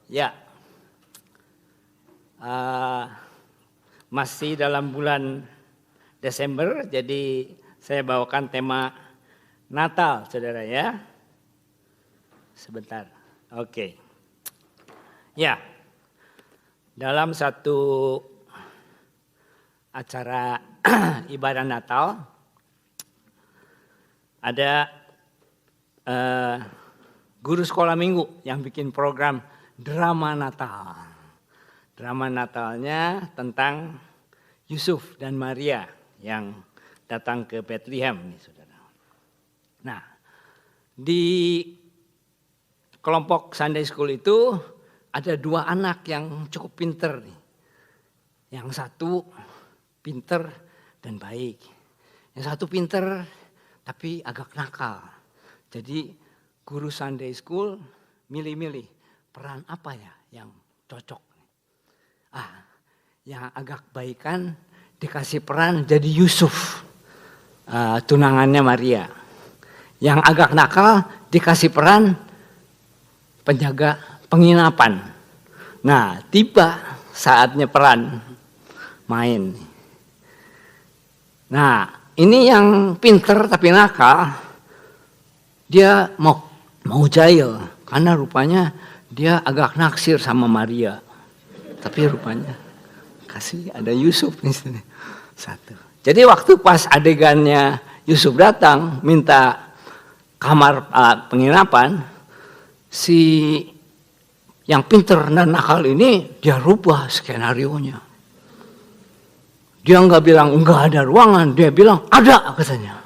Ya, masih dalam bulan Desember, jadi saya bawakan tema Natal, saudara ya. Sebentar, oke. Ya, dalam satu acara ibadah Natal ada guru sekolah minggu yang bikin program drama Natal. Drama Natalnya tentang Yusuf dan Maria yang datang ke Bethlehem, nih, saudara. Nah, di kelompok Sunday School itu ada dua anak yang cukup pinter nih. Yang satu pinter dan baik. Yang satu pinter tapi agak nakal. Jadi guru Sunday School milih-milih peran apa ya yang cocok. Yang agak baikan dikasih peran jadi Yusuf, tunangannya Maria. Yang agak nakal dikasih peran penjaga penginapan. Nah, tiba saatnya peran main. Nah, ini yang pinter tapi nakal, dia mau jahil karena rupanya dia agak naksir sama Maria. Tapi rupanya kasih ada Yusuf di sini. Satu. Jadi waktu pas adegannya Yusuf datang minta kamar penginapan, si yang pinter dan nakal ini dia rubah skenarionya. Dia nggak bilang nggak ada ruangan, dia bilang ada katanya.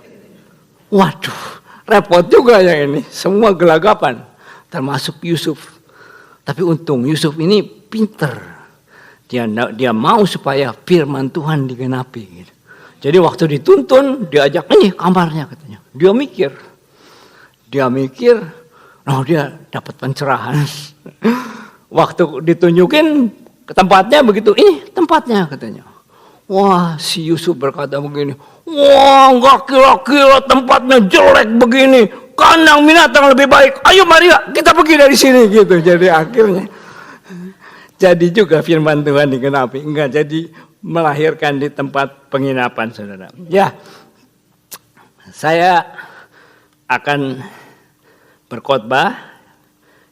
Waduh, repot juga ya ini, semua gelagapan, termasuk Yusuf. Tapi untung Yusuf ini pinter, dia mau supaya firman Tuhan digenapi. Gitu. Jadi waktu dituntun, diajak ini kamarnya katanya. Dia mikir, dia dapat pencerahan. Waktu ditunjukin ke tempatnya begitu, ini tempatnya katanya. Wah, si Yusuf berkata begini, wah nggak kira-kira tempatnya jelek begini, kandang binatang lebih baik. Ayo Maria, kita pergi dari sini gitu. Jadi akhirnya jadi juga firman Tuhan digenapi, enggak jadi melahirkan di tempat penginapan, saudara. Ya, saya akan berkhotbah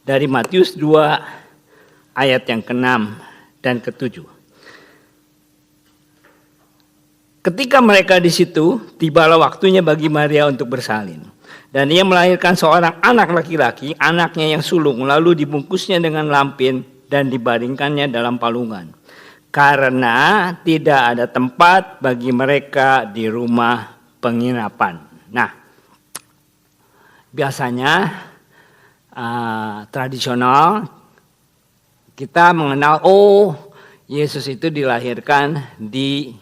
dari Matius 2 ayat yang ke-6 dan ke-7. Ketika mereka di situ, tibalah waktunya bagi Maria untuk bersalin. Dan ia melahirkan seorang anak laki-laki, anaknya yang sulung, lalu dibungkusnya dengan lampin dan dibaringkannya dalam palungan. Karena tidak ada tempat bagi mereka di rumah penginapan. Nah, biasanya tradisional kita mengenal, Yesus itu dilahirkan di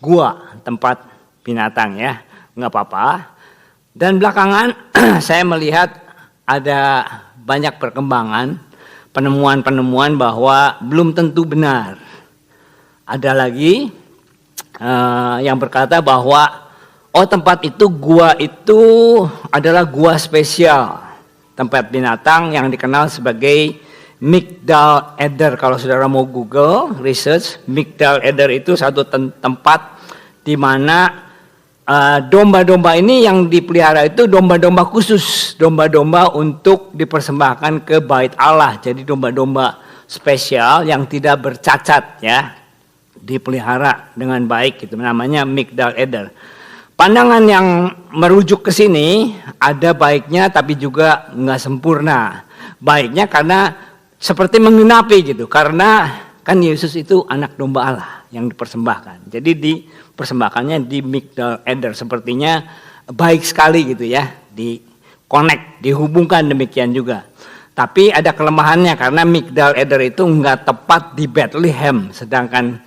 gua, tempat binatang ya, nggak apa-apa. Dan belakangan saya melihat ada banyak perkembangan, penemuan-penemuan bahwa belum tentu benar. Ada lagi yang berkata bahwa tempat itu, gua itu adalah gua spesial, tempat binatang yang dikenal sebagai Migdal Eder. Kalau saudara mau Google research, Migdal Eder itu satu tempat di mana domba-domba ini yang dipelihara itu domba-domba khusus, domba-domba untuk dipersembahkan ke bait Allah. Jadi domba-domba spesial yang tidak bercacat ya, dipelihara dengan baik, itu namanya Migdal Eder. Pandangan yang merujuk ke sini ada baiknya tapi juga nggak sempurna. Baiknya karena seperti menggenapi gitu, karena kan Yesus itu anak domba Allah yang dipersembahkan. Jadi dipersembahkannya di Migdal Eder, sepertinya baik sekali gitu ya, dihubungkan demikian juga. Tapi ada kelemahannya karena Migdal Eder itu nggak tepat di Bethlehem, sedangkan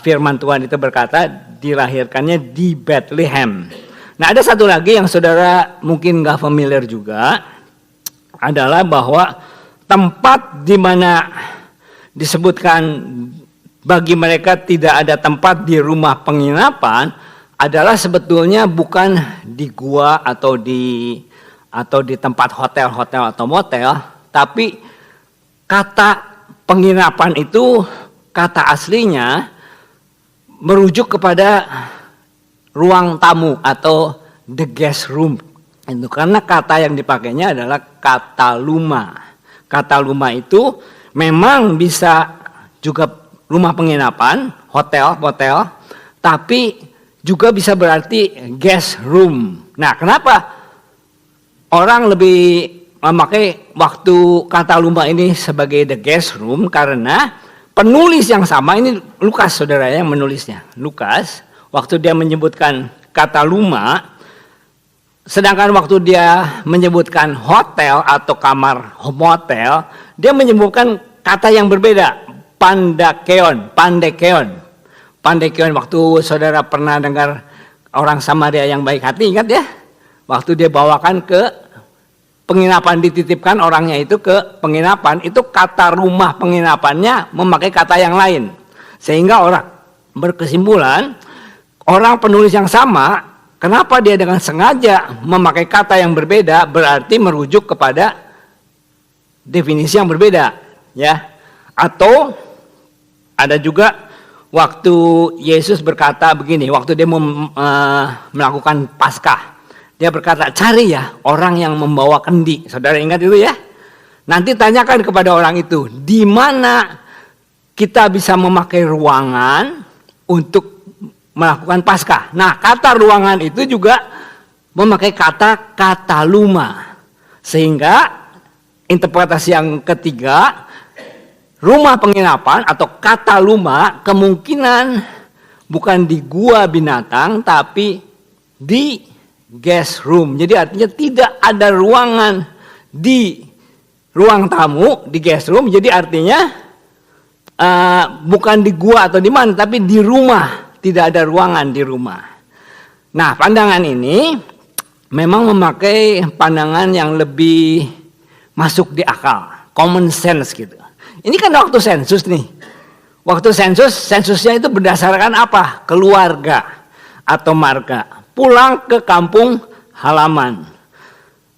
firman Tuhan itu berkata dilahirkannya di Bethlehem. Nah, ada satu lagi yang saudara mungkin nggak familiar juga, adalah bahwa tempat di mana disebutkan bagi mereka tidak ada tempat di rumah penginapan adalah sebetulnya bukan di gua atau di tempat hotel-hotel atau motel, tapi kata penginapan itu, kata aslinya merujuk kepada ruang tamu atau the guest room. Itu karena kata yang dipakainya adalah kata luma. Kata luma itu memang bisa juga rumah penginapan, hotel, tapi juga bisa berarti guest room. Nah, kenapa orang lebih memakai waktu kata luma ini sebagai the guest room? Karena penulis yang sama, ini Lukas saudara yang menulisnya. Lukas, waktu dia menyebutkan kata luma, sedangkan waktu dia menyebutkan hotel atau kamar motel, dia menyebutkan kata yang berbeda, pandekeon. Pandekeon, waktu saudara pernah dengar orang Samaria yang baik hati, ingat ya? Waktu dia bawakan ke penginapan, dititipkan orangnya itu ke penginapan, itu kata rumah penginapannya memakai kata yang lain. Sehingga orang berkesimpulan, orang penulis yang sama, kenapa dia dengan sengaja memakai kata yang berbeda, berarti merujuk kepada definisi yang berbeda, ya. Atau ada juga waktu Yesus berkata begini, waktu dia melakukan Paskah, dia berkata, cari ya orang yang membawa kendi. Saudara ingat itu ya? Nanti tanyakan kepada orang itu, di mana kita bisa memakai ruangan untuk melakukan Paskah. Nah, kata ruangan itu juga memakai kata luma. Sehingga interpretasi yang ketiga, rumah penginapan atau kata luma kemungkinan bukan di gua binatang tapi di guest room. Jadi artinya tidak ada ruangan di ruang tamu, di guest room. Jadi artinya bukan di gua atau di mana, tapi di rumah. Tidak ada ruangan di rumah. Nah, pandangan ini memang memakai pandangan yang lebih masuk di akal, common sense gitu. Ini kan waktu sensus nih. Waktu sensusnya itu berdasarkan apa? Keluarga atau marga. Pulang ke kampung halaman.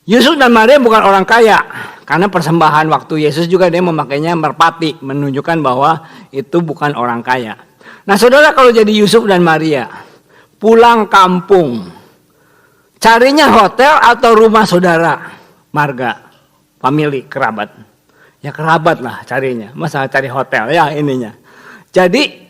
Yusuf dan Maria bukan orang kaya. Karena persembahan waktu Yesus juga dia memakainya merpati. Menunjukkan bahwa itu bukan orang kaya. Nah, saudara, kalau jadi Yusuf dan Maria, pulang kampung, carinya hotel atau rumah saudara, marga, family, kerabat. Ya kerabat lah carinya, masa cari hotel ya ininya. Jadi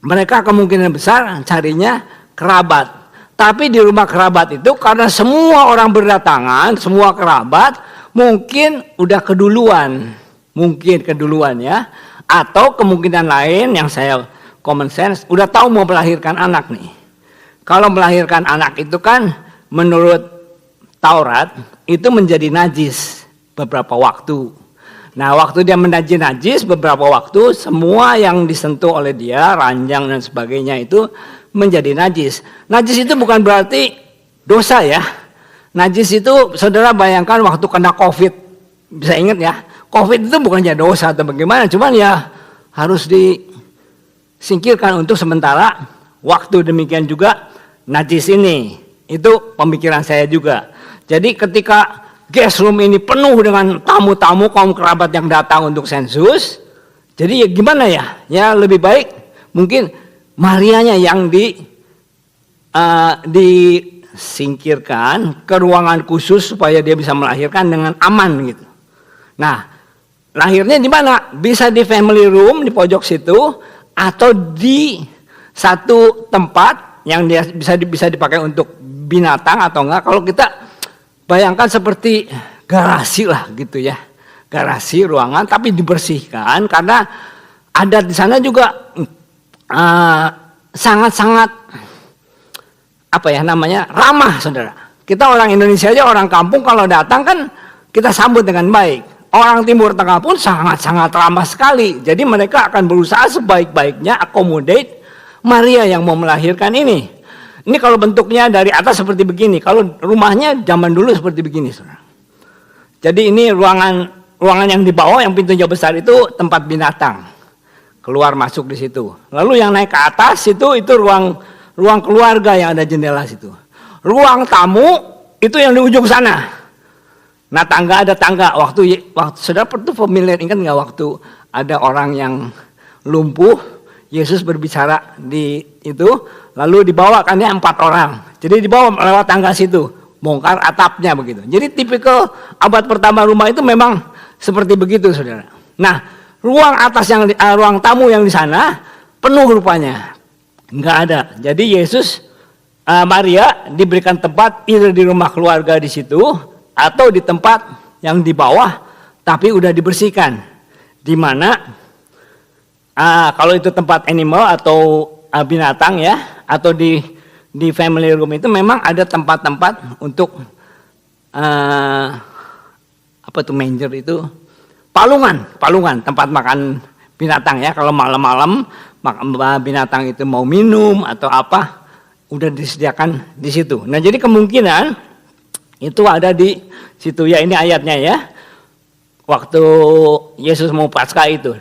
mereka kemungkinan besar carinya kerabat. Tapi di rumah kerabat itu karena semua orang berdatangan, semua kerabat mungkin udah keduluan. Mungkin keduluan ya. Atau kemungkinan lain yang saya common sense, udah tahu mau melahirkan anak nih. Kalau melahirkan anak itu kan menurut Taurat itu menjadi najis beberapa waktu. Nah, waktu dia menjadi najis beberapa waktu, semua yang disentuh oleh dia, ranjang dan sebagainya itu menjadi najis. Najis itu bukan berarti dosa ya. Najis itu saudara bayangkan waktu kena COVID, bisa ingat ya, COVID itu bukannya dosa atau bagaimana, cuman ya harus disingkirkan untuk sementara waktu. Demikian juga najis ini, itu pemikiran saya juga. Jadi ketika guest room ini penuh dengan tamu-tamu kaum kerabat yang datang untuk sensus, jadi ya gimana ya? Ya lebih baik mungkin Marianya yang disingkirkan ke ruangan khusus supaya dia bisa melahirkan dengan aman gitu. Nah, lahirnya di mana? Bisa di family room di pojok situ atau di satu tempat yang dia bisa dipakai untuk binatang atau enggak. Kalau kita bayangkan seperti garasi lah gitu ya. Garasi ruangan tapi dibersihkan karena adat di sana juga sangat-sangat apa ya namanya ramah, saudara. Kita orang Indonesia aja, orang kampung kalau datang kan kita sambut dengan baik. Orang Timur Tengah pun sangat-sangat ramah sekali. Jadi mereka akan berusaha sebaik-baiknya accommodate Maria yang mau melahirkan ini. Ini kalau bentuknya dari atas seperti begini, kalau rumahnya zaman dulu seperti begini, saudara. Jadi ini ruangan yang di bawah yang pintunya besar itu tempat binatang. Keluar masuk di situ. Lalu yang naik ke atas itu ruang keluarga yang ada jendela situ. Ruang tamu itu yang di ujung sana. Nah tangga ada tangga. Waktu saudara itu familiar, ingat nggak waktu ada orang yang lumpuh, Yesus berbicara di itu, lalu dibawakannya 4 orang. Jadi dibawa lewat tangga situ, bongkar atapnya begitu. Jadi tipikal abad pertama rumah itu memang seperti begitu, saudara. Nah, ruang atas ruang tamu yang di sana penuh rupanya, nggak ada. Jadi Yesus, Maria diberikan tempat either di rumah keluarga di situ atau di tempat yang di bawah, tapi udah dibersihkan. Di mana kalau itu tempat animal atau binatang ya, atau di family room itu memang ada tempat-tempat untuk apa tuh manger itu, palungan tempat makan binatang ya. Kalau malam-malam binatang itu mau minum atau apa, udah disediakan di situ. Nah jadi kemungkinan itu ada di situ ya. Ini ayatnya ya, waktu Yesus mau Paskah itu.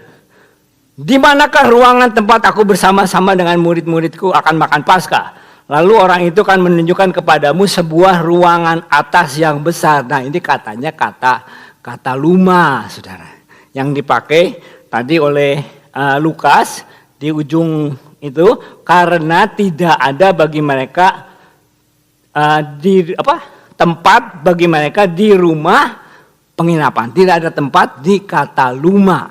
Di manakah ruangan tempat aku bersama-sama dengan murid-muridku akan makan Paskah? Lalu orang itu kan menunjukkan kepadamu sebuah ruangan atas yang besar. Nah ini katanya kata luma, saudara, yang dipakai tadi oleh Lukas di ujung itu, karena tidak ada bagi mereka tempat bagi mereka di rumah penginapan. Tidak ada tempat di kata luma.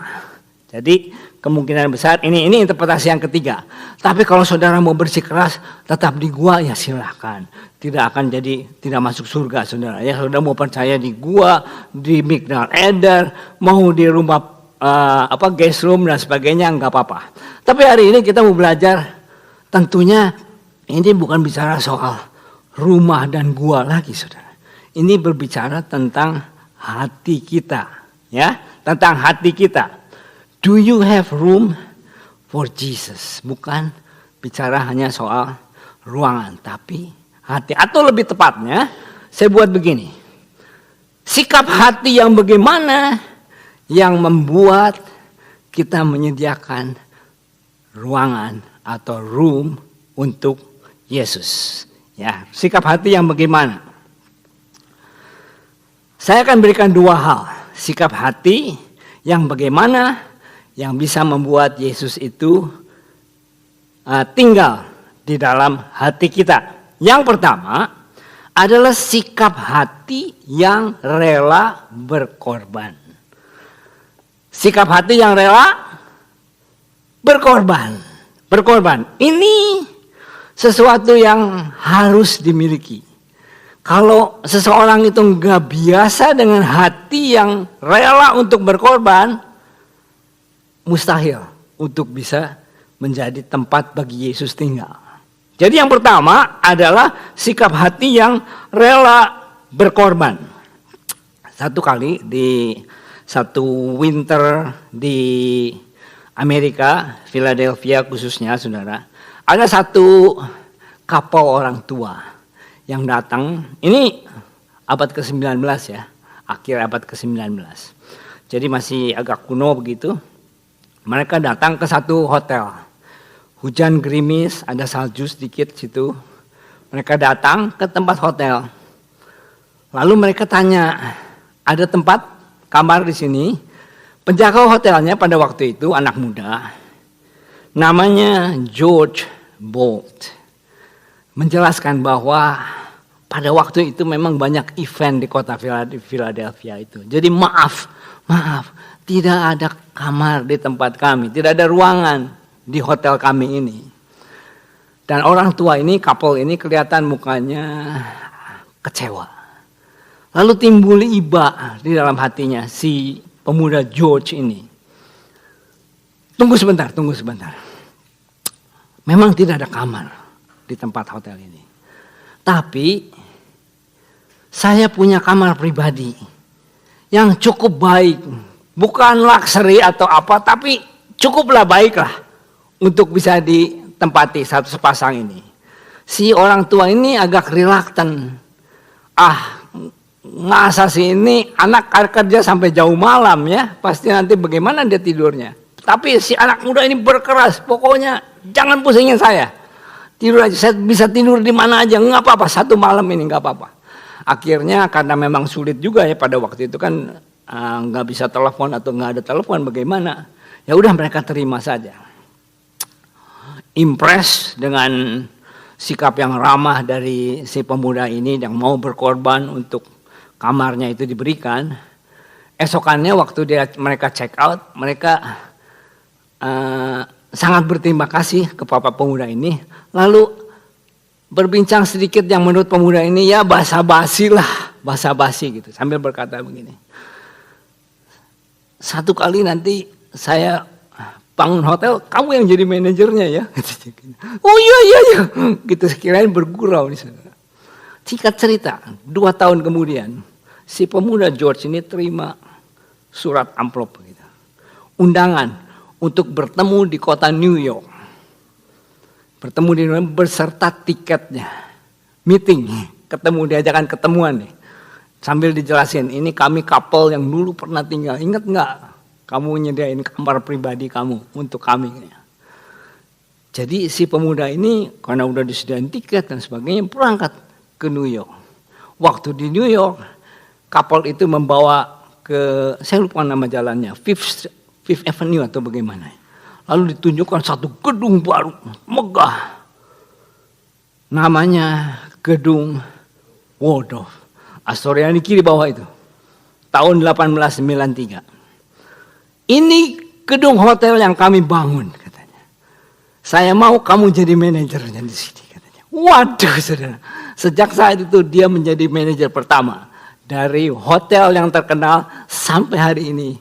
Jadi kemungkinan besar ini interpretasi yang ketiga. Tapi kalau saudara mau bersikeras tetap di gua ya silahkan. Tidak masuk surga saudara. Ya saudara mau percaya di gua, di Migdal Eder, mau di rumah guest room dan sebagainya, nggak apa-apa. Tapi hari ini kita mau belajar, tentunya ini bukan bicara soal rumah dan gua lagi saudara. Ini berbicara tentang hati kita, ya, tentang hati kita. Do you have room for Jesus? Bukan bicara hanya soal ruangan, tapi hati. Atau lebih tepatnya, saya buat begini. Sikap hati yang bagaimana yang membuat kita menyediakan ruangan atau room untuk Yesus. Ya, sikap hati yang bagaimana? Saya akan berikan 2 hal. Sikap hati yang bagaimana yang bisa membuat Yesus itu tinggal di dalam hati kita. Yang pertama adalah sikap hati yang rela berkorban. Sikap hati yang rela berkorban. Ini sesuatu yang harus dimiliki. Kalau seseorang itu nggak biasa dengan hati yang rela untuk berkorban, mustahil untuk bisa menjadi tempat bagi Yesus tinggal. Jadi yang pertama adalah sikap hati yang rela berkorban. Satu kali di satu winter di Amerika, Philadelphia khususnya saudara, ada satu couple orang tua yang datang. Ini abad ke-19 ya, akhir abad ke-19. Jadi masih agak kuno begitu. Mereka datang ke satu hotel. Hujan gerimis, ada salju sedikit situ. Mereka datang ke tempat hotel. Lalu mereka tanya, ada tempat kamar di sini? Penjaga hotelnya pada waktu itu anak muda. Namanya George Bolt. Menjelaskan bahwa pada waktu itu memang banyak event di kota Philadelphia itu. Jadi maaf, tidak ada kamar di tempat kami, tidak ada ruangan di hotel kami ini. Dan orang tua ini, couple ini kelihatan mukanya kecewa. Lalu timbul iba di dalam hatinya si pemuda George ini. Tunggu sebentar. Memang tidak ada kamar di tempat hotel ini. Tapi saya punya kamar pribadi yang cukup baik. Bukan luxury atau apa, tapi cukuplah baiklah untuk bisa ditempati satu sepasang ini. Si orang tua ini agak reluctant. Masa sih ini anak kerja sampai jauh malam ya, pasti nanti bagaimana dia tidurnya. Tapi si anak muda ini berkeras, pokoknya jangan pusingin saya. Tidur aja, saya bisa tidur di mana aja, nggak apa-apa, satu malam ini nggak apa-apa. Akhirnya karena memang sulit juga ya pada waktu itu kan nggak bisa telepon atau nggak ada telepon, bagaimana? Ya udah mereka terima saja. Impress dengan sikap yang ramah dari si pemuda ini yang mau berkorban untuk kamarnya itu diberikan. Esokannya waktu mereka check out, mereka sangat berterima kasih ke Bapak pemuda ini. Lalu berbincang sedikit yang menurut pemuda ini ya basa-basi lah, basa-basi gitu. Sambil berkata begini, satu kali nanti saya bangun hotel, kamu yang jadi manajernya ya. Oh iya, gitu sekiranya bergurau di sana. Singkat cerita, 2 tahun kemudian si pemuda George ini terima surat amplop gitu, undangan untuk bertemu di kota New York, bertemu di New York beserta tiketnya, meeting, ketemu, diajakan ketemuan nih, sambil dijelasin ini kami couple yang dulu pernah tinggal, ingat nggak? Kamu nyediain kamar pribadi kamu untuk kami. Jadi si pemuda ini karena udah disediain tiket dan sebagainya berangkat ke New York. Waktu di New York, couple itu membawa ke, saya lupa nama jalannya, Fifth Avenue atau bagaimana. Lalu ditunjukkan satu gedung baru, megah. Namanya gedung Waldorf Astoria, di kiri bawah itu. Tahun 1893. Ini gedung hotel yang kami bangun, katanya. Saya mau kamu jadi manajernya di sini, katanya. Waduh, saudara. Sejak saat itu dia menjadi manajer pertama dari hotel yang terkenal sampai hari ini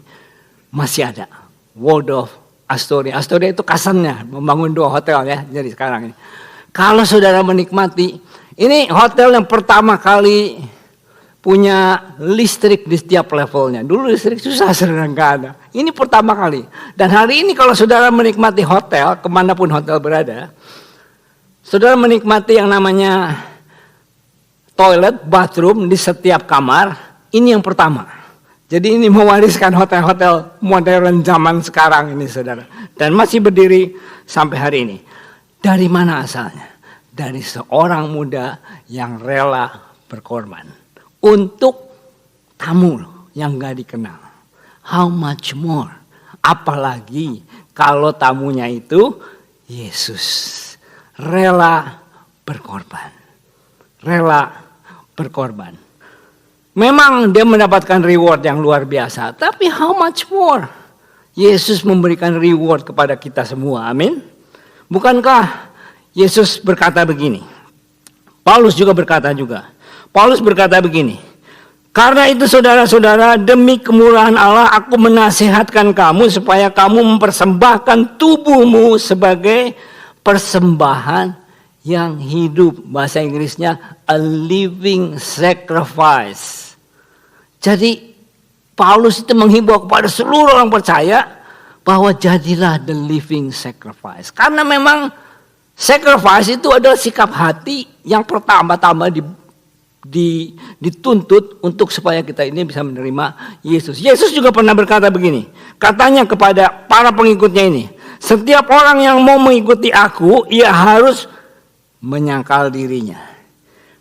masih ada. Waldorf Astoria. Astoria itu kasannya, membangun 2 hotel ya. Jadi sekarang ini, kalau saudara menikmati, ini hotel yang pertama kali punya listrik di setiap levelnya. Dulu listrik susah, saudara, nggak ada. Ini pertama kali. Dan hari ini kalau saudara menikmati hotel, kemanapun hotel berada, saudara menikmati yang namanya toilet, bathroom di setiap kamar. Ini yang pertama. Jadi ini mewariskan hotel-hotel modern zaman sekarang ini, saudara. Dan masih berdiri sampai hari ini. Dari mana asalnya? Dari seorang muda yang rela berkorban untuk tamu yang gak dikenal. How much more? Apalagi kalau tamunya itu Yesus. Rela berkorban. Rela berkorban. Memang dia mendapatkan reward yang luar biasa. Tapi how much more? Yesus memberikan reward kepada kita semua. Amin. Bukankah Yesus berkata begini? Paulus juga berkata juga. Paulus berkata begini, karena itu saudara-saudara, demi kemurahan Allah aku menasihatkan kamu supaya kamu mempersembahkan tubuhmu sebagai persembahan yang hidup. Bahasa Inggrisnya a living sacrifice. Jadi Paulus itu menghimbau kepada seluruh orang percaya bahwa jadilah the living sacrifice. Karena memang sacrifice itu adalah sikap hati yang pertama-tama dituntut untuk supaya kita ini bisa menerima Yesus. Yesus juga pernah berkata begini, katanya kepada para pengikutnya ini, setiap orang yang mau mengikuti aku, ia harus menyangkal dirinya,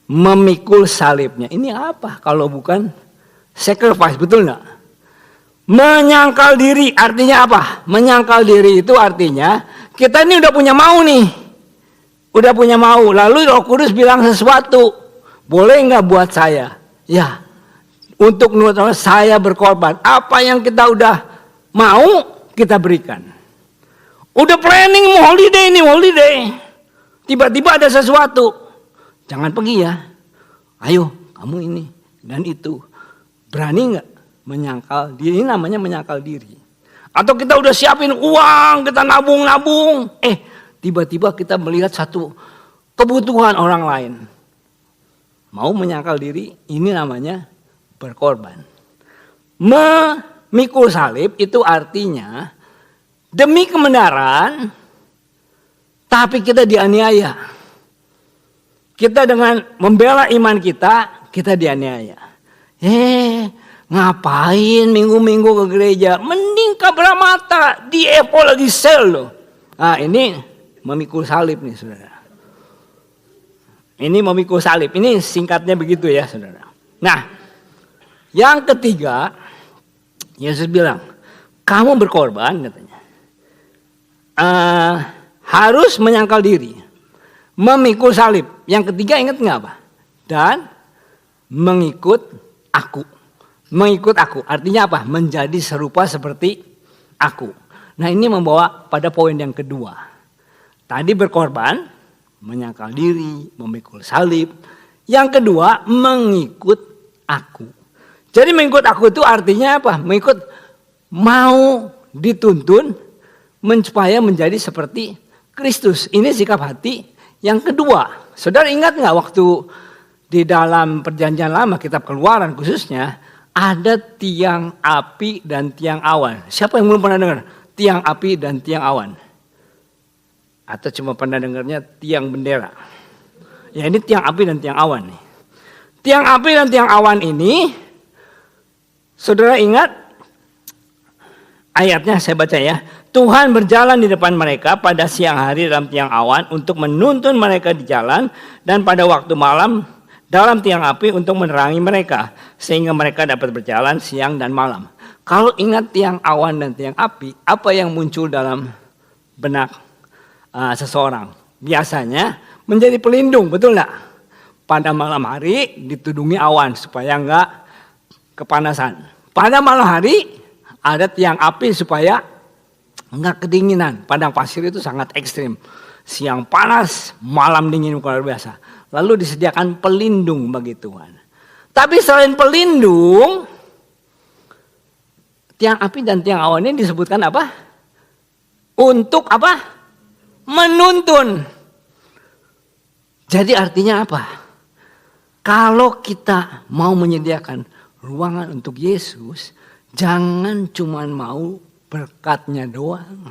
memikul salibnya. Ini apa kalau bukan sacrifice, betul enggak? Menyangkal diri artinya apa? Menyangkal diri itu artinya kita ini udah punya mau nih, udah punya mau, lalu Roh Kudus bilang sesuatu, boleh nggak buat saya? Ya, untuk menurut saya berkorban. Apa yang kita udah mau kita berikan. Udah planning mau holiday nih, holiday. Tiba-tiba ada sesuatu. Jangan pergi ya. Ayo, kamu ini dan itu. Berani nggak menyangkal diri? Ini namanya menyangkal diri. Atau kita udah siapin uang, kita nabung-nabung. Tiba-tiba kita melihat satu kebutuhan orang lain. Mau menyangkal diri, ini namanya berkorban. Memikul salib itu artinya demi kebenaran, tapi kita dianiaya. Kita dengan membela iman kita, kita dianiaya. Ngapain minggu-minggu ke gereja? Mending kabra mata, di Epo lagi sel loh. Nah ini memikul salib nih, saudara. Ini memikul salib, ini singkatnya begitu ya, saudara. Nah, yang ketiga, Yesus bilang, kamu berkorban katanya. Harus menyangkal diri, memikul salib. Yang ketiga ingat nggak apa? Dan mengikut aku. Mengikut aku artinya apa? Menjadi serupa seperti aku. Nah, ini membawa pada poin yang kedua. Tadi berkorban, menyangkal diri, memikul salib. Yang kedua, mengikut aku. Jadi mengikut aku itu artinya apa? Mengikut mau dituntun supaya menjadi seperti Kristus. Ini sikap hati yang kedua. Saudara ingat nggak waktu di dalam Perjanjian Lama, kitab Keluaran khususnya, ada tiang api dan tiang awan. Siapa yang belum pernah dengar tiang api dan tiang awan? Atau cuma pernah dengarnya tiang bendera? Ya, ini tiang api dan tiang awan nih. Tiang api dan tiang awan ini, saudara ingat ayatnya, saya baca ya. Tuhan berjalan di depan mereka pada siang hari dalam tiang awan untuk menuntun mereka di jalan, dan pada waktu malam dalam tiang api untuk menerangi mereka, sehingga mereka dapat berjalan siang dan malam. Kalau ingat tiang awan dan tiang api, apa yang muncul dalam benak seseorang? Biasanya menjadi pelindung, betul enggak? Pada malam hari ditudungi awan supaya enggak kepanasan. Pada malam hari ada tiang api supaya enggak kedinginan. Padang pasir itu sangat ekstrim. Siang panas, malam dingin luar biasa. Lalu disediakan pelindung bagi Tuhan. Tapi selain pelindung, tiang api dan tiang awan ini disebutkan apa? Untuk apa? Menuntun. Jadi artinya apa? Kalau kita mau menyediakan ruangan untuk Yesus, jangan cuma mau berkatnya doang.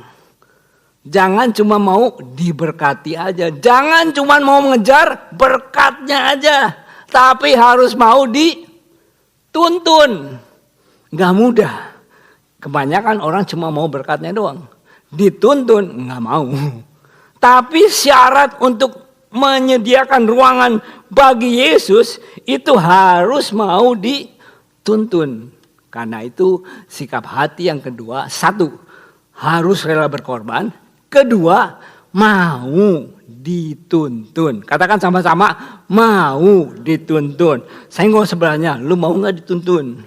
Jangan cuma mau diberkati aja. Jangan cuma mau mengejar berkatnya aja. Tapi harus mau dituntun. Gak mudah. Kebanyakan orang cuma mau berkatnya doang. Dituntun gak mau. Tapi syarat untuk menyediakan ruangan bagi Yesus itu harus mau dituntun. Karena itu sikap hati yang kedua, satu, harus rela berkorban. Kedua, mau dituntun. Katakan sama-sama, mau dituntun. Saya nggak sebelahnya, lu mau nggak dituntun?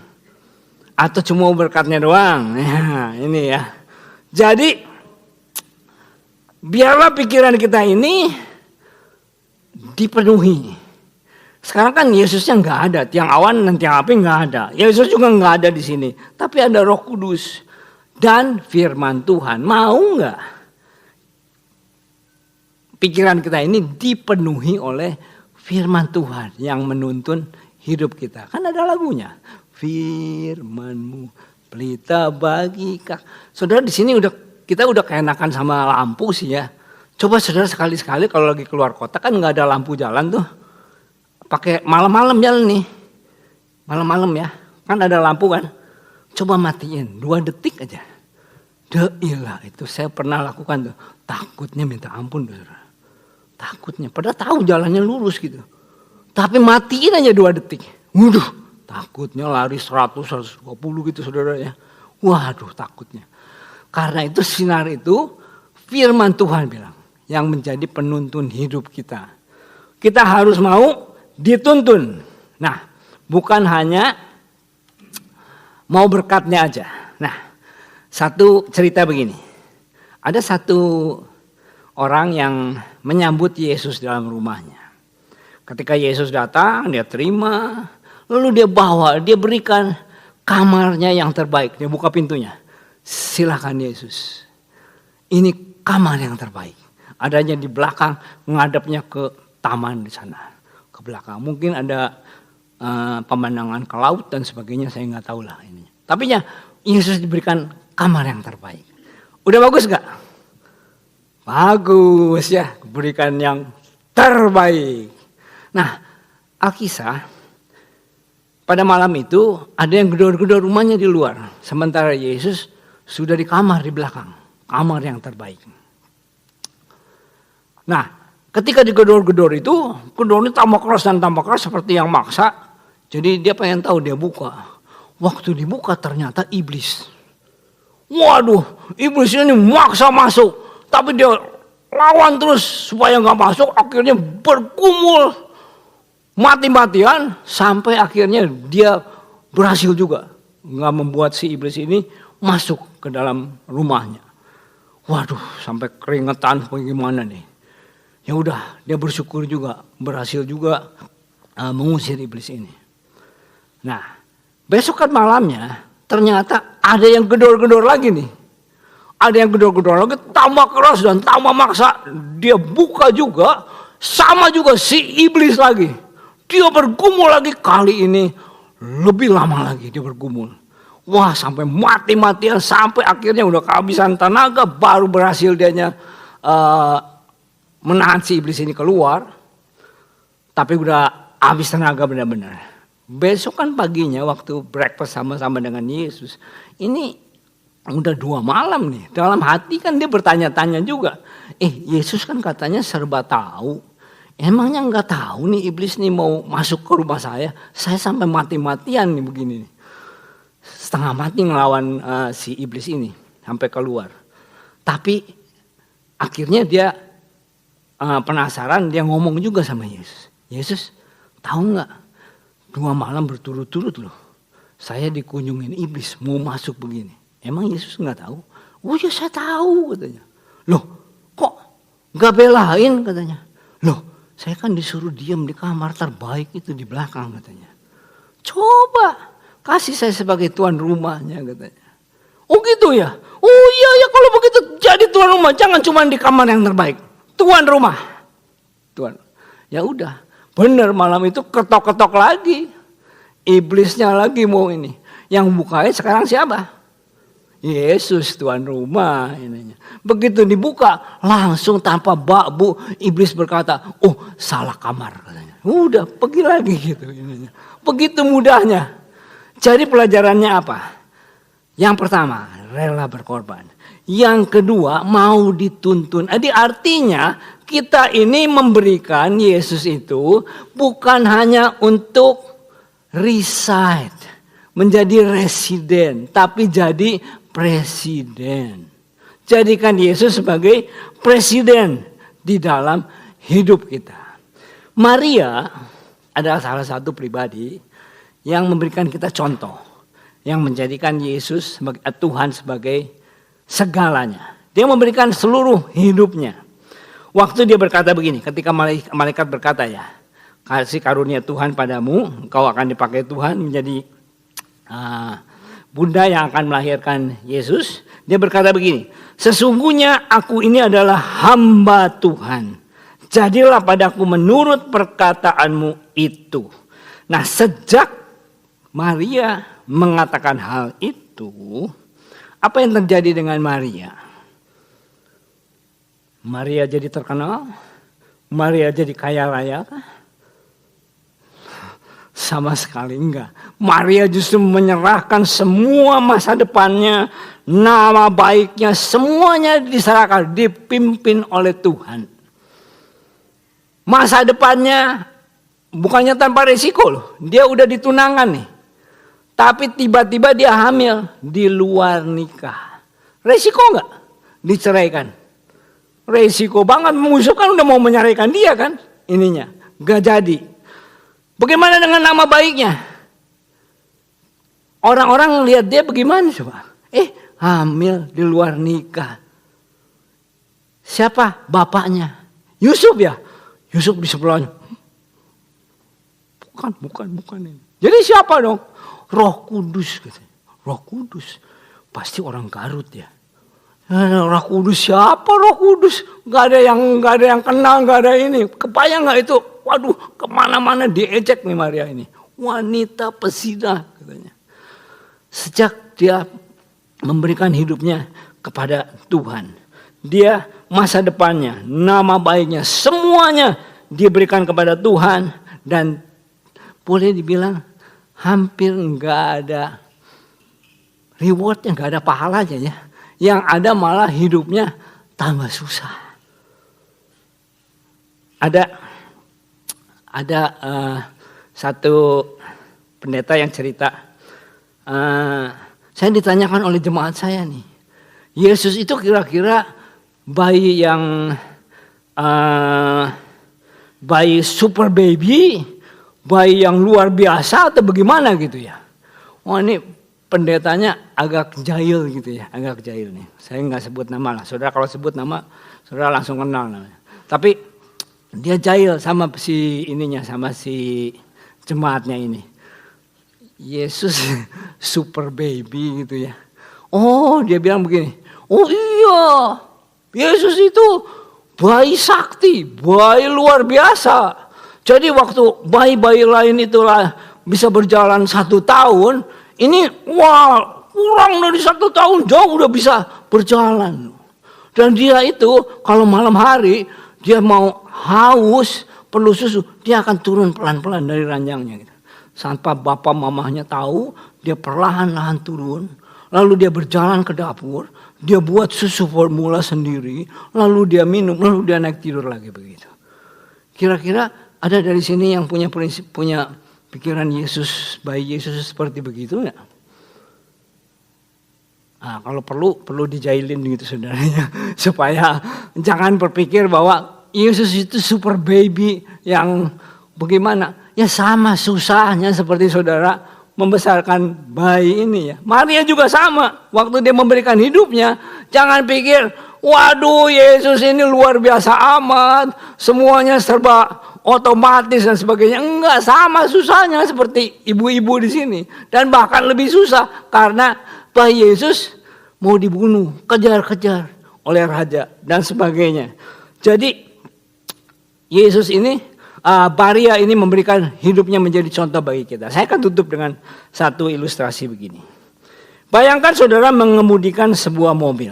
Atau cuma berkatnya doang? Nah, ini ya. Jadi, biarlah pikiran kita ini dipenuhi. Sekarang kan Yesusnya nggak ada, tiang awan dan tiang api nggak ada. Yesus juga nggak ada di sini. Tapi ada Roh Kudus dan Firman Tuhan. Mau nggak pikiran kita ini dipenuhi oleh Firman Tuhan yang menuntun hidup kita? Kan ada lagunya. Firman-Mu pelita bagi Saudara, di sini kita udah keenakan sama lampu sih ya. Coba saudara sekali-sekali kalau lagi keluar kota kan nggak ada lampu jalan tuh. Pakai malam-malam jalan nih. Malam-malam ya. Kan ada lampu kan. Coba matiin 2 detik aja. Deilah, itu saya pernah lakukan tuh. Takutnya minta ampun saudara. Takutnya. Padahal tahu jalannya lurus gitu. Tapi matiin aja 2 detik. Waduh, takutnya lari 100, 120 gitu saudara ya. Waduh, takutnya. Karena itu sinar itu Firman Tuhan bilang. Yang menjadi penuntun hidup kita. Kita harus mau dituntun. Nah, bukan hanya mau berkatnya aja. Nah, satu cerita begini. Ada satu orang yang menyambut Yesus dalam rumahnya. Ketika Yesus datang, dia terima. Lalu dia bawa, dia berikan kamarnya yang terbaik. Dia buka pintunya. Silakan Yesus. Ini kamar yang terbaik. Adanya di belakang, menghadapnya ke taman di sana. Ke belakang. Mungkin ada pemandangan ke laut dan sebagainya, saya nggak tahu lah ini. Tapi ya Yesus diberikan kamar yang terbaik. Udah bagus gak? Bagus ya, berikan yang terbaik. Nah, Alkisah pada malam itu ada yang gedor-gedor rumahnya di luar. Sementara Yesus sudah di kamar di belakang, kamar yang terbaik. Nah, ketika digedor-gedor itu, gedornya tambah keras dan tambah keras seperti yang maksa. Jadi dia pengen tahu, dia buka. Waktu dibuka ternyata iblis. Waduh, iblis ini maksa masuk. Tapi dia lawan terus supaya nggak masuk. Akhirnya bergumul mati-matian. Sampai akhirnya dia berhasil juga. Nggak membuat si iblis ini masuk ke dalam rumahnya. Waduh, sampai keringetan bagaimana nih. Ya udah, dia bersyukur juga, berhasil juga mengusir iblis ini. Nah, besokan malamnya ternyata ada yang gedor-gedor lagi nih. Ada yang gedor-gedor lagi, tambah keras dan tambah maksa. Dia buka juga, sama juga si iblis lagi. Dia bergumul lagi, kali ini lebih lama lagi dia bergumul. Wah, sampai mati-matian, sampai akhirnya udah kehabisan tenaga, baru berhasil dianya menahan si iblis ini keluar. Tapi udah habis tenaga benar-benar. Besokan paginya waktu breakfast sama-sama dengan Yesus, ini udah 2 malam nih. Dalam hati kan dia bertanya-tanya juga. Yesus kan katanya serba tahu. Emangnya nggak tahu nih iblis nih mau masuk ke rumah saya sampai mati-matian nih begini nih. Setengah mati ngelawan si iblis ini sampai keluar. Tapi akhirnya dia penasaran, dia ngomong juga sama Yesus. Yesus, tahu nggak? 2 malam berturut-turut loh, saya dikunjungin iblis mau masuk begini. Emang Yesus nggak tahu? Oh ya saya tahu katanya. Loh kok nggak belain katanya? Loh saya kan disuruh diam di kamar terbaik itu di belakang katanya. Coba kasih saya sebagai tuan rumahnya katanya. Oh gitu ya? Oh iya ya, kalau begitu jadi tuan rumah, jangan cuma di kamar yang terbaik. Tuan rumah. Tuan. Ya udah, benar malam itu ketok-ketok lagi. Iblisnya lagi mau ini. Yang bukanya sekarang siapa? Yesus tuan rumah ininya. Begitu dibuka langsung tanpa bak-bu iblis berkata, "Oh, salah kamar," katanya. Udah pergi lagi gitu ininya. Begitu mudahnya. Jadi pelajarannya apa? Yang pertama, rela berkorban. Yang kedua, mau dituntun. Jadi artinya kita ini memberikan Yesus itu bukan hanya untuk reside, menjadi residen, tapi jadi presiden. Jadikan Yesus sebagai presiden di dalam hidup kita. Maria adalah salah satu pribadi yang memberikan kita contoh, yang menjadikan Yesus sebagai Tuhan sebagai segalanya. Dia memberikan seluruh hidupnya. Waktu dia berkata begini, ketika malaikat berkata ya, kasih karunia Tuhan padamu, engkau akan dipakai Tuhan menjadi bunda yang akan melahirkan Yesus. Dia berkata begini, sesungguhnya aku ini adalah hamba Tuhan. Jadilah padaku menurut perkataanmu itu. Nah, sejak Maria mengatakan hal itu, apa yang terjadi dengan Maria? Maria jadi terkenal? Maria jadi kaya raya kah? Sama sekali enggak. Maria justru menyerahkan semua masa depannya, nama baiknya, semuanya diserahkan, dipimpin oleh Tuhan. Masa depannya bukannya tanpa resiko loh. Dia udah ditunangan nih. Tapi tiba-tiba dia hamil di luar nikah. Resiko enggak? Diceraikan. Resiko banget, musuh kan udah mau menyeraikan dia kan. Ininya, gak jadi. Bagaimana dengan nama baiknya? Orang-orang lihat dia bagaimana coba? Hamil di luar nikah. Siapa? Bapaknya. Yusuf ya? Yusuf di sebelahnya. Bukan ini. Jadi siapa dong? Roh Kudus katanya. Roh Kudus. Pasti orang Garut ya. Roh Kudus siapa Roh Kudus? Gak ada yang kenal, gak ada ini. Kebayang gak itu? Waduh, kemana-mana diejek nih Maria ini. Wanita pezina katanya. Sejak dia memberikan hidupnya kepada Tuhan, dia masa depannya, nama baiknya, semuanya diberikan kepada Tuhan. Dan boleh dibilang hampir nggak ada rewardnya, nggak ada pahalanya ya. Yang ada malah hidupnya tambah susah. Ada satu pendeta yang cerita, saya ditanyakan oleh jemaat saya nih, Yesus itu kira-kira bayi yang bayi super baby, bayi yang luar biasa atau bagaimana gitu ya. Oh ini pendetanya agak jahil gitu ya, agak jahil nih. Saya nggak sebut nama lah, saudara kalau sebut nama, saudara langsung kenal namanya. Tapi dia jahil sama si ininya, sama si jemaatnya ini. Yesus super baby gitu ya. Oh dia bilang begini, oh iya Yesus itu bayi sakti, bayi luar biasa. Jadi waktu bayi-bayi lain itulah bisa berjalan 1 tahun, ini wah kurang dari 1 tahun jauh udah bisa berjalan. Dan dia itu kalau malam hari dia mau haus perlu susu, dia akan turun pelan-pelan dari ranjangnya gitu. Sampai bapak mamahnya tahu, dia perlahan-lahan turun. Lalu dia berjalan ke dapur, dia buat susu formula sendiri, lalu dia minum, lalu dia naik tidur lagi begitu. Kira-kira ada dari sini yang punya prinsip, punya pikiran Yesus, bayi Yesus seperti begitu enggak? Nah, kalau perlu dijailin gitu saudaranya, supaya jangan berpikir bahwa Yesus itu super baby yang bagaimana. Ya sama susahnya seperti saudara membesarkan bayi ini ya. Maria juga sama. Waktu dia memberikan hidupnya, jangan pikir, waduh Yesus ini luar biasa amat, semuanya serba otomatis dan sebagainya. Enggak, sama susahnya seperti ibu-ibu di sini. Dan bahkan lebih susah karena bayi Yesus mau dibunuh, kejar-kejar oleh raja dan sebagainya. Jadi Yesus ini, Maria ini memberikan hidupnya menjadi contoh bagi kita. Saya akan tutup dengan satu ilustrasi begini. Bayangkan saudara mengemudikan sebuah mobil.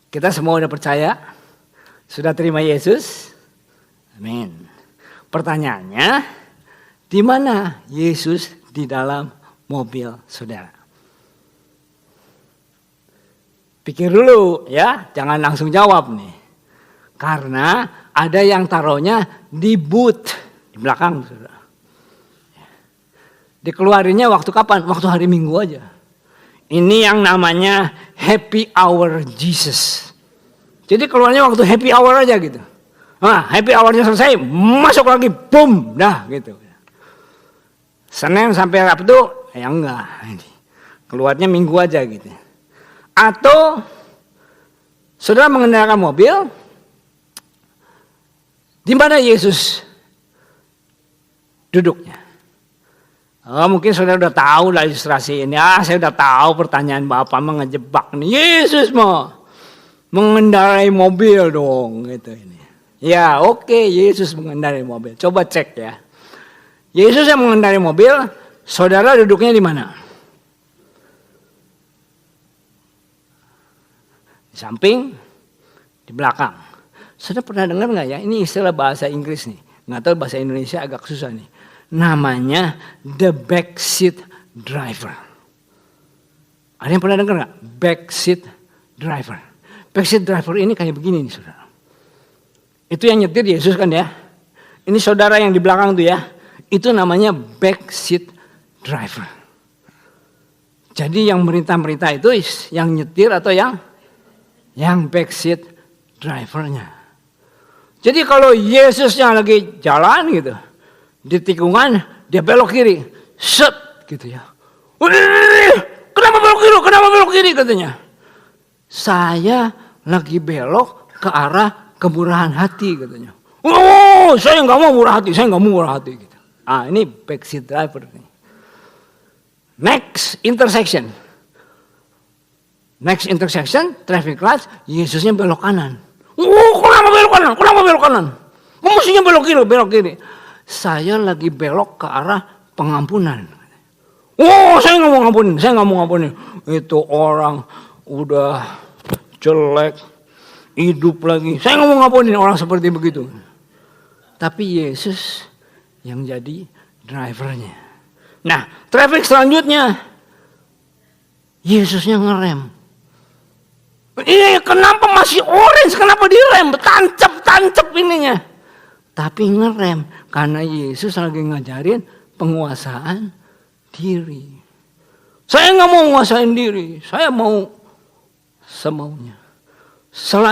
Kita semua sudah percaya, sudah terima Yesus. Amin. Pertanyaannya, di mana Yesus di dalam mobil saudara? Pikir dulu ya, jangan langsung jawab nih. Karena ada yang taruhnya di boot di belakang. Dikeluarinnya waktu kapan? Waktu hari Minggu aja. Ini yang namanya happy hour Jesus. Jadi keluarnya waktu happy hour aja gitu. Nah, happy hournya selesai, masuk lagi, boom, dah gitu. Senin sampai Sabtu, ya enggak. Keluarnya Minggu aja gitu. Atau saudara mengendaраkan mobil, di mana Yesus duduknya? Oh, mungkin saudara udah tahu lah ilustrasi ini. Saya udah tahu pertanyaan Bapak mengejebak nih. Yesus mau mengendarai mobil dong gitu ini. Ya, oke, Yesus mengendarai mobil. Coba cek ya. Yesus yang mengendarai mobil, saudara duduknya di mana? Di samping, di belakang. Saudara pernah dengar nggak ya? Ini istilah bahasa Inggris nih. Nggak tahu bahasa Indonesia agak susah nih. Namanya the backseat driver. Ada yang pernah dengar nggak? Backseat driver. Backseat driver ini kayak begini nih saudara. Itu yang nyetir Yesus kan ya. Ini saudara yang di belakang tuh ya. Itu namanya backseat driver. Jadi yang merintah-merintah itu yang nyetir atau yang backseat drivernya. Jadi kalau Yesusnya lagi jalan gitu, di tikungan dia belok kiri, set gitu ya. Kenapa belok kiri? Kenapa belok kiri katanya? Saya lagi belok ke arah kemurahan hati katanya. Oh, saya nggak mau murah hati, saya nggak mau murah hati gitu. Ah, ini backseat driver. Next intersection, traffic light, Yesusnya belok kanan. Oh, kenapa belok kanan? Kenapa belok kanan? Mestinya belok kiri. Saya lagi belok ke arah pengampunan. Oh, saya nggak mau ngampunin. Itu orang udah jelek, hidup lagi. Saya nggak mau ngampunin orang seperti begitu. Tapi Yesus yang jadi drivernya. Nah, traffic selanjutnya, Yesusnya ngerem. Ini kenapa masih orange? Kenapa direm? Tancap ininya. tapi ngerem karena Yesus lagi ngajarin penguasaan diri. Saya nggak mau nguasain diri, saya mau semaunya.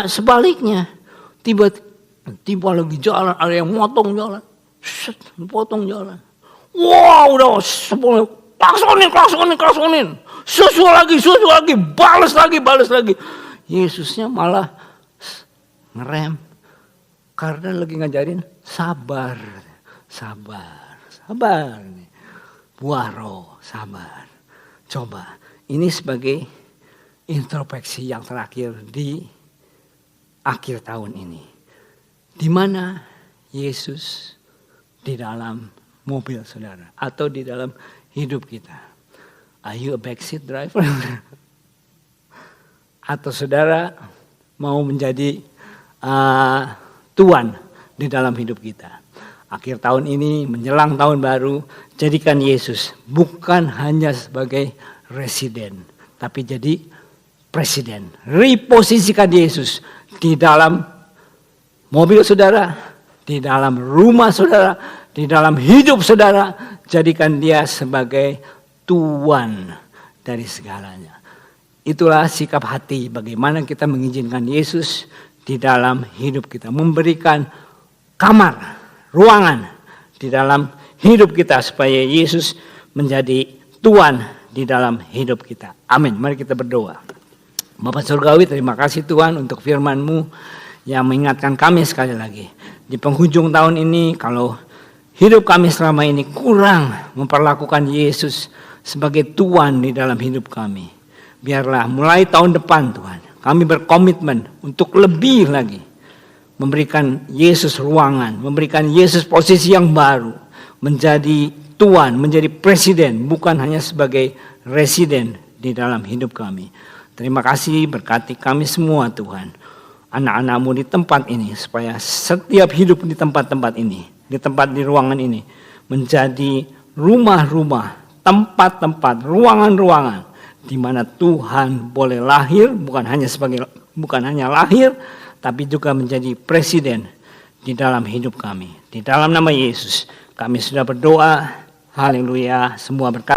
Sebaliknya, tiba-tiba lagi jalan, ada yang motong jalan, potong jalan. Wah, udah klaksonin. Susul lagi, balas lagi. Yesusnya malah ngerem karena lagi ngajarin sabar. Waro, sabar. Coba, ini sebagai introspeksi yang terakhir di akhir tahun ini. Di mana Yesus di dalam mobil saudara atau di dalam hidup kita. Are you a backseat driver? Atau saudara mau menjadi tuan di dalam hidup kita. Akhir tahun ini menjelang tahun baru, jadikan Yesus bukan hanya sebagai residen, tapi jadi presiden. Reposisikan Yesus di dalam mobil saudara, di dalam rumah saudara, di dalam hidup saudara. Jadikan dia sebagai tuan dari segalanya. Itulah sikap hati bagaimana kita mengizinkan Yesus di dalam hidup kita. Memberikan kamar, ruangan di dalam hidup kita supaya Yesus menjadi tuan di dalam hidup kita. Amin. Mari kita berdoa. Bapa Surgawi, terima kasih Tuhan untuk firman-Mu yang mengingatkan kami sekali lagi. Di penghujung tahun ini kalau hidup kami selama ini kurang memperlakukan Yesus sebagai tuan di dalam hidup kami. Biarlah mulai tahun depan Tuhan, kami berkomitmen untuk lebih lagi memberikan Yesus ruangan, memberikan Yesus posisi yang baru, menjadi tuan, menjadi presiden, bukan hanya sebagai residen di dalam hidup kami. Terima kasih, berkati kami semua Tuhan, anak-anak-Mu di tempat ini, supaya setiap hidup di tempat-tempat ini, di ruangan ini, menjadi rumah-rumah, tempat-tempat, ruangan-ruangan, di mana Tuhan boleh lahir, bukan hanya lahir, tapi juga menjadi presiden di dalam hidup kami. Di dalam nama Yesus kami sudah berdoa. Haleluya. Semua berkata